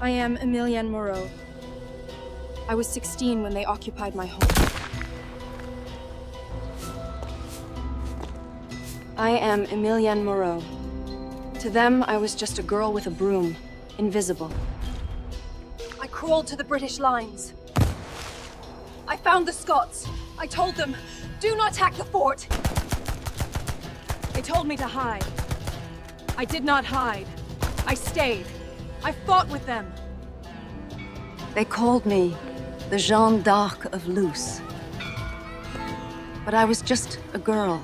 I am Emilienne Moreau. I was 16 when they occupied my home. I am Emilienne Moreau. To them, I was just a girl with a broom, invisible. I crawled to the British lines. I found the Scots. I told them, do not attack the fort. They told me to hide. I did not hide. I stayed. I fought with them. They called me the Jeanne d'Arc of Luce. But I was just a girl.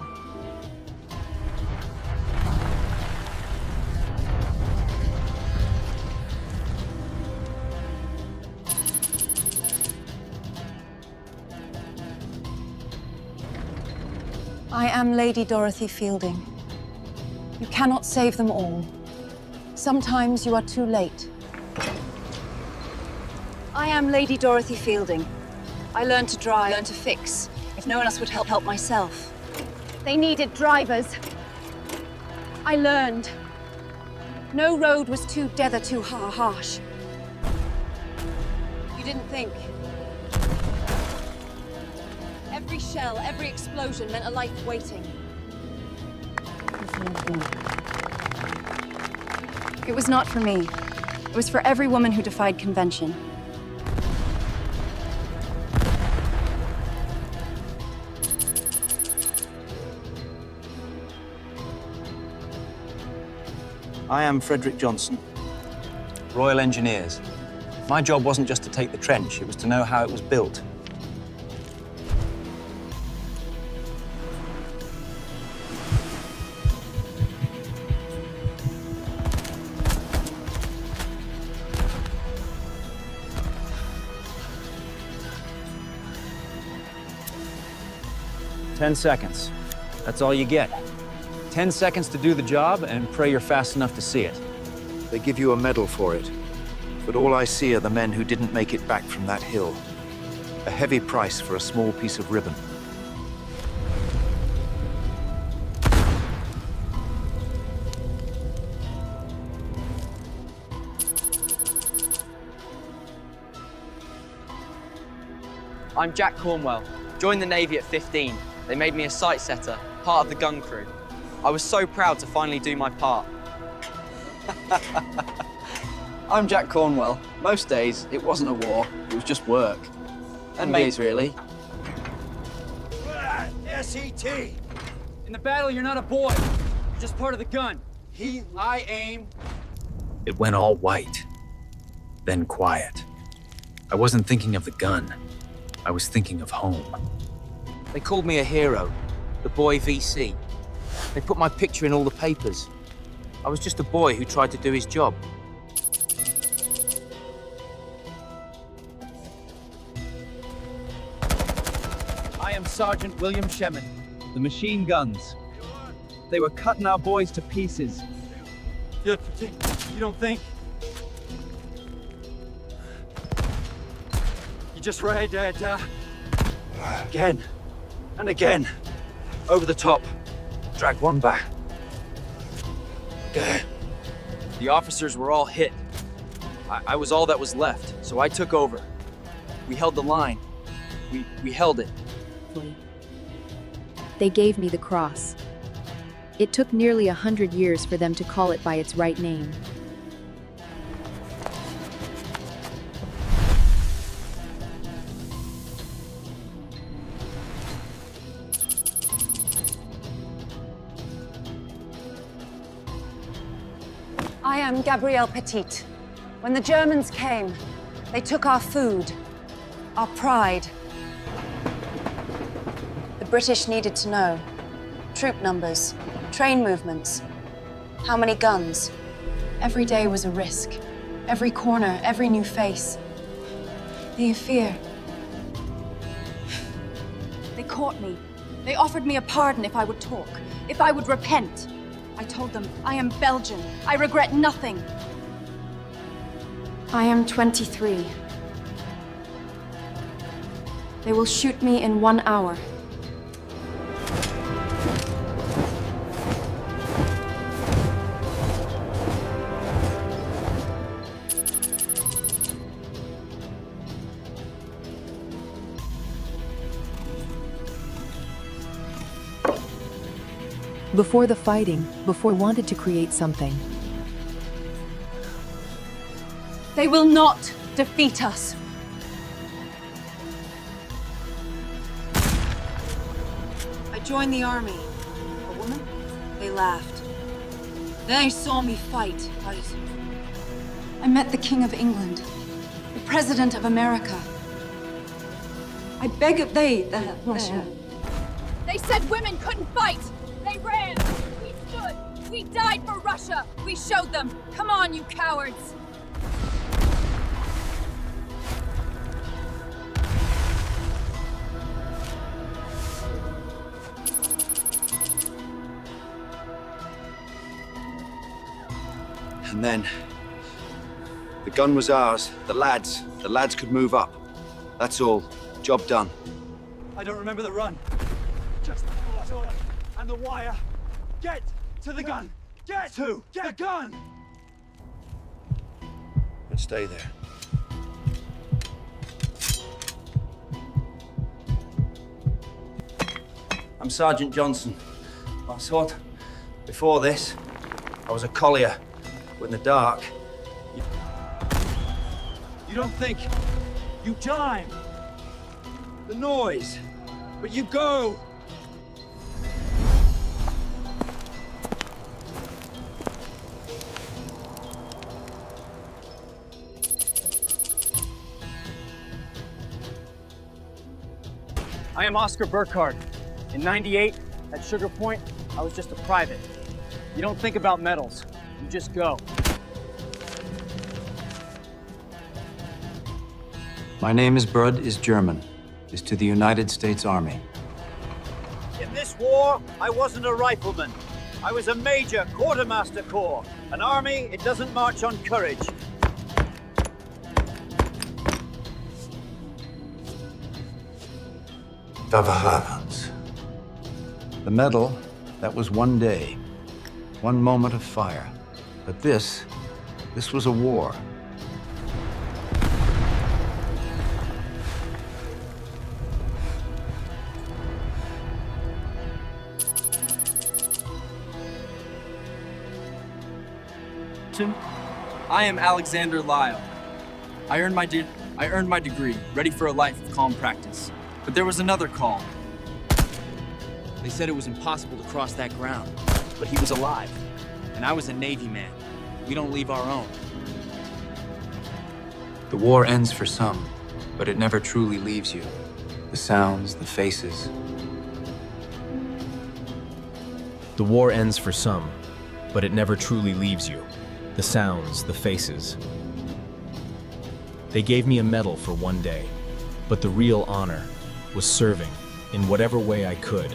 I am Lady Dorothy Fielding. You cannot save them all. Sometimes you are too late. I am Lady Dorothy Fielding. I learned to drive, learned to fix. If no one else would help myself. They needed drivers. I learned. No road was too dead or too harsh. You didn't think. Every shell, every explosion meant a life waiting. It was not for me. It was for every woman who defied convention. I am Frederick Johnson, Royal Engineers. My job wasn't just to take the trench, it was to know how it was built. "10 seconds. That's all you get. 10 seconds to do the job and pray you're fast enough to see it." They give you a medal for it. But all I see are the men who didn't make it back from that hill. A heavy price for a small piece of ribbon. I'm Jack Cornwell. Joined the Navy at 15. They made me a sight setter, part of the gun crew. I was so proud to finally do my part. I'm Jack Cornwell. Most days, it wasn't a war, it was just work. And mates, really. S.E.T. In the battle, you're not a boy. You're just part of the gun. I aim. It went all white, then quiet. I wasn't thinking of the gun. I was thinking of home. They called me a hero, the boy VC. They put my picture in all the papers. I was just a boy who tried to do his job. I am Sergeant William Shemin, the machine guns. They were cutting our boys to pieces. You don't think? You just read again and again. Over the top. Drag one back. The officers were all hit. I was all that was left, so I took over. We held the line. We held it. They gave me the cross. It took nearly 100 years for them to call it by its right name. I am Gabrielle Petit. When the Germans came, they took our food, our pride. The British needed to know troop numbers, train movements, how many guns. Every day was a risk. Every corner, every new face. The fear. They caught me. They offered me a pardon if I would talk, if I would repent. I told them, I am Belgian. I regret nothing. I am 23. They will shoot me in 1 hour. Before the fighting, before wanted to create something. They will not defeat us. I joined the army. A woman? They laughed. They saw me fight. I met the King of England, the President of America. I beg of Russia. They said women couldn't fight! They ran! We stood! We died for Russia! We showed them! Come on, you cowards! And then, the gun was ours. The lads could move up. That's all. Job done. I don't remember the run. Just the photo and the wire. Get to the gun. Get to the gun. But stay there. I'm Sergeant Johnson. I thought, before this, I was a collier. But in the dark, You don't think. You time. The noise. But you go. I am Oscar Burkhardt. In '98, at Sugar Point, I was just a private. You don't think about medals, you just go. my name is Brud is German, is to the United States Army. In this war, I wasn't a rifleman. I was a major quartermaster corps. An army, it doesn't march on courage. Havens. The medal, that was one day, one moment of fire. But this was a war. I am Alexander Lyle. I earned my degree, ready for a life of calm practice. But there was another call. They said it was impossible to cross that ground, but he was alive. And I was a Navy man. We don't leave our own. The war ends for some, but it never truly leaves you. The sounds, the faces. The war ends for some, but it never truly leaves you. The sounds, the faces. They gave me a medal for one day, but the real honor was serving in whatever way I could.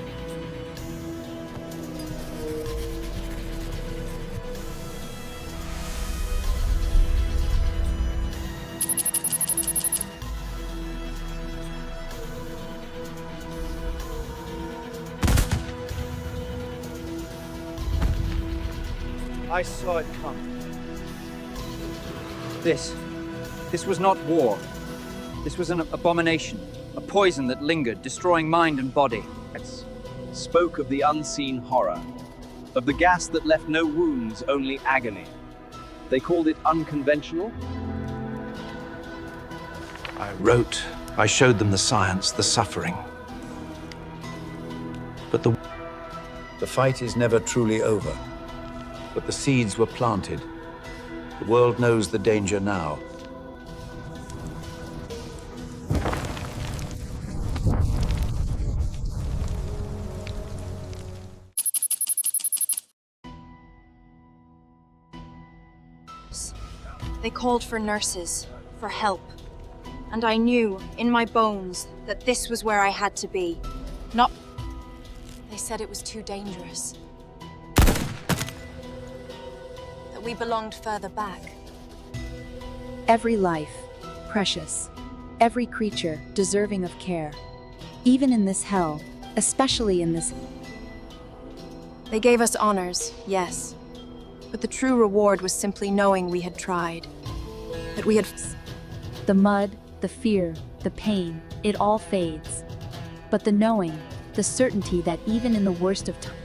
I saw it come. This was not war. This was an abomination, a poison that lingered, destroying mind and body. Spoke of the unseen horror, of the gas that left no wounds, only agony. They called it unconventional. I wrote, I showed them the science, the suffering. But the fight is never truly over. But the seeds were planted. The world knows the danger now. They called for nurses, for help. And I knew, in my bones, that this was where I had to be. Not... They said it was too dangerous. That we belonged further back. Every life, precious. Every creature, deserving of care. Even in this hell, especially in this... They gave us honors, yes. But the true reward was simply knowing we had tried. That we had... The mud, the fear, the pain, it all fades. But the knowing, the certainty that even in the worst of times...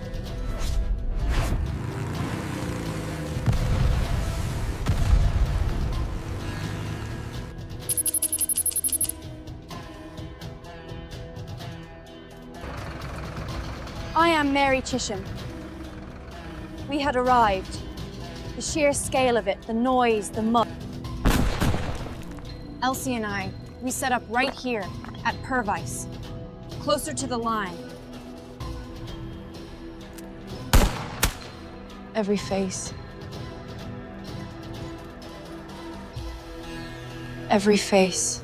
I am Mary Chisholm. We had arrived. The sheer scale of it, the noise, the mud. Elsie and I, we set up right here at Purvice, closer to the line. Every face. Every face.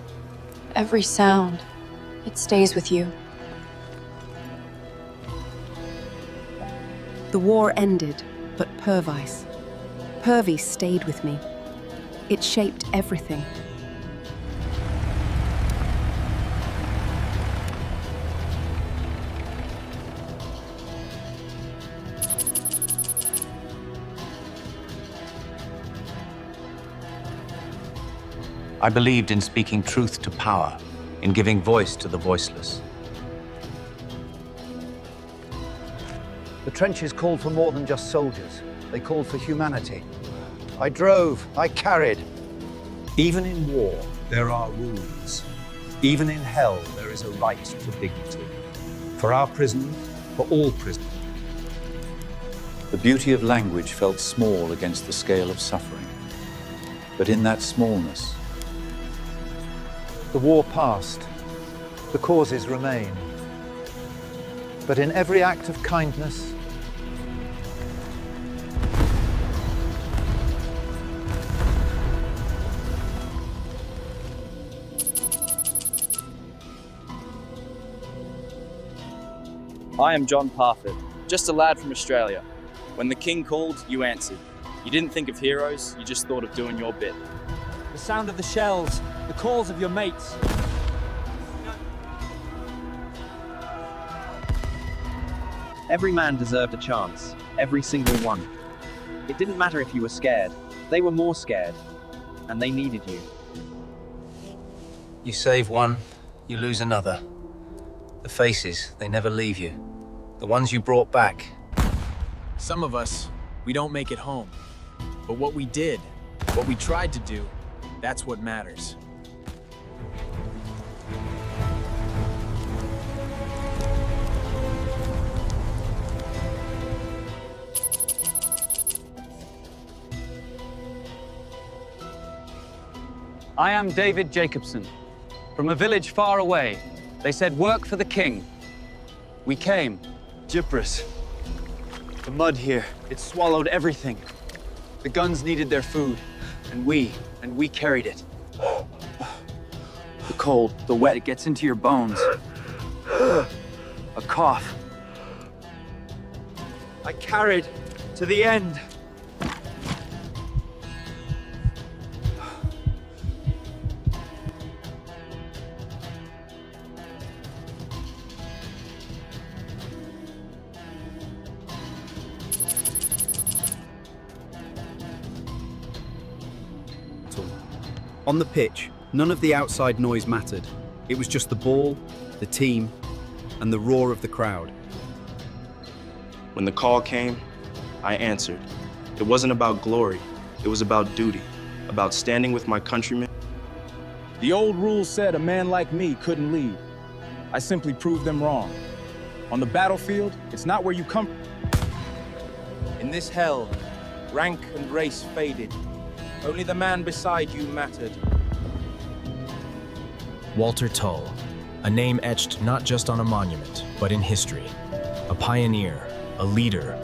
Every sound. It stays with you. The war ended, but Purvice stayed with me. It shaped everything. I believed in speaking truth to power, in giving voice to the voiceless. The trenches called for more than just soldiers. They called for humanity. I drove, I carried. Even in war, there are rules. Even in hell, there is a right to dignity. For our prisoners, for all prisoners. The beauty of language felt small against the scale of suffering. But in that smallness, The war passed. The causes remain. But in every act of kindness, I am John Parfit, just a lad from Australia. When the king called, you answered. You didn't think of heroes, you just thought of doing your bit. The sound of the shells, the calls of your mates. Every man deserved a chance, every single one. It didn't matter if you were scared, they were more scared, and they needed you. You save one, you lose another. The faces, they never leave you. The ones you brought back. Some of us, we don't make it home. But what we did, what we tried to do, that's what matters. I am David Jacobson. From a village far away, they said work for the king. We came. Gypris. The mud here, it swallowed everything. The guns needed their food, and we carried it. The cold, the wet, it gets into your bones. A cough. I carried to the end. On the pitch, none of the outside noise mattered. It was just the ball, the team, and the roar of the crowd. When the call came, I answered. It wasn't about glory, it was about duty, about standing with my countrymen. The old rules said a man like me couldn't lead. I simply proved them wrong. On the battlefield, it's not where you come from. In this hell, rank and race faded. Only the man beside you mattered. Walter Tull, a name etched not just on a monument, but in history. A pioneer, a leader,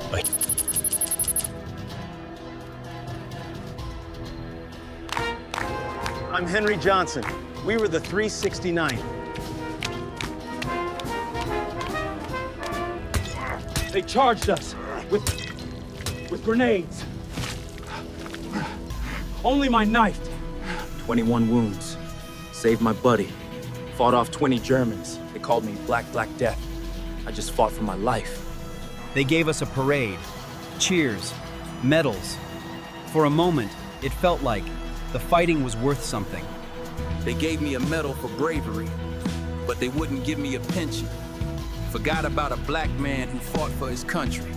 I'm Henry Johnson. We were the 369th. They charged us with grenades. Only my knife. 21 wounds. Saved my buddy. Fought off 20 Germans. They called me Black Death. I just fought for my life. They gave us a parade, cheers, medals. For a moment, it felt like the fighting was worth something. They gave me a medal for bravery, but they wouldn't give me a pension. Forgot about a black man who fought for his country.